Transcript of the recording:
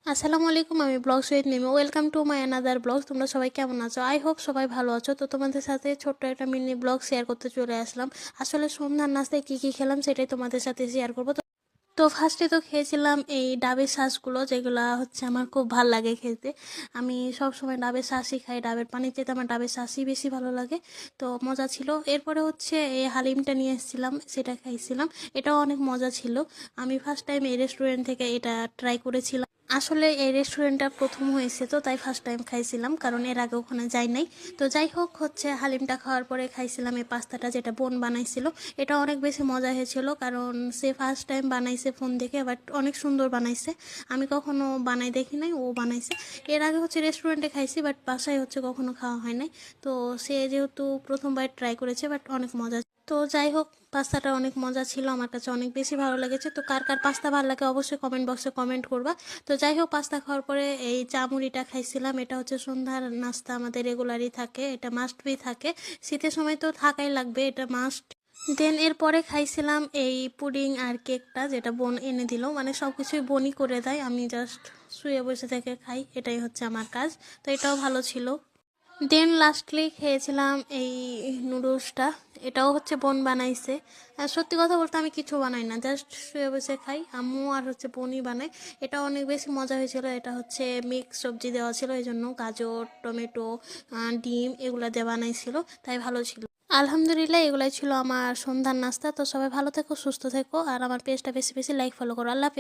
আসসালামু আলাইকুম, আমি vlogs with Mimi. Welcome to my another vlogs. তোমরা সবাই কেমন আছো? আই হোপ সবাই ভালো আছো। তো তোমাদের সাথে ছোট্ট একটা মিনি ব্লগ শেয়ার করতে চলে আসলাম। আসলে সন্ধ্যার নাস্তায় কী কী খেলাম সেটাই তোমাদের সাথে শেয়ার করবো। তো ফার্স্টে তো খেয়েছিলাম এই ডাবের শাঁসগুলো, যেগুলো হচ্ছে আমার খুব ভাল লাগে খেতে। আমি সব সময় ডাবের শাঁসই খাই, ডাবের পানির চেয়ে আমার ডাবের শাঁসই বেশি ভালো লাগে। তো মজা ছিল। এরপরে হচ্ছে এই হালিমটা নিয়ে এসেছিলাম, সেটা খাইছিলাম। এটাও অনেক মজা ছিল। আমি ফার্স্ট টাইম এই রেস্টুরেন্ট থেকে এটা ট্রাই করেছিলাম। আসলে এই রেস্টুরেন্টটা প্রথম হয়েছে, তো তাই ফার্স্ট টাইম খাইছিলাম, কারণ এর আগে ওখানে যাই নাই। তো যাই হোক, হচ্ছে হালিমটা খাওয়ার পরে খাইছিলাম এই পাস্তাটা, যেটা বোন বানাইছিল। এটা অনেক বেশি মজা হয়েছিল, কারণ সে ফার্স্ট টাইম বানাইছে ফোন দেখে, বাট অনেক সুন্দর বানাইছে। আমি কখনো বানাই দেখি নাই, ও বানাইছে। এর আগে হচ্ছে রেস্টুরেন্টে খাইছি, বাট বাসায় হচ্ছে কখনো খাওয়া হয় নাই। তো সে যেহেতু প্রথমবার ট্রাই করেছে, বাট অনেক মজা। তো যাই হোক, পাস্তাটা অনেক মজা ছিল, আমার কাছে অনেক বেশি ভালো লেগেছে। তো কার কার পাস্তা ভালো লাগে অবশ্যই কমেন্ট বক্সে কমেন্ট করবা। তো যাই হোক, পাস্তা খাওয়ার পরে এই চামুড়িটা খাইছিলাম। এটা হচ্ছে সন্ধ্যার নাস্তা, আমাদের রেগুলারই থাকে, এটা মাস্ট বি থাকে। শীতের সময় তো থাকাই লাগবে, এটা মাস্ট। দেন এরপরে খাইছিলাম এই পুডিং আর কেকটা, যেটা বোন এনে দিল। মানে সব কিছুই বোনই করে দেয়, আমি জাস্ট শুয়ে বসে থেকে খাই, এটাই হচ্ছে আমার কাজ। তো এটাও ভালো ছিল। দেন লাস্টলি খেয়েছিলাম এই নুডলসটা। এটাও হচ্ছে বোন বানাইছে। আর সত্যি কথা বলতে আমি কিছু বানাই না, জাস্ট শুয়ে বসে খাই। আম্মু আর হচ্ছে বোনই বানায়। এটা অনেক বেশি মজা হয়েছিল। এটা হচ্ছে মিক্স সবজি দেওয়া ছিল, এই জন্য গাজর, টমেটো, ডিম এগুলো দিয়ে বানাইছিল, তাই ভালো ছিল। আলহামদুলিল্লাহ, এগুলাই ছিল আমার সন্ধ্যার নাস্তা। তো সবাই ভালো থেকো, সুস্থ থেকো, আর আমার পেজটা বেশি বেশি লাইক ফলো করো। আল্লাহ হাফেজ।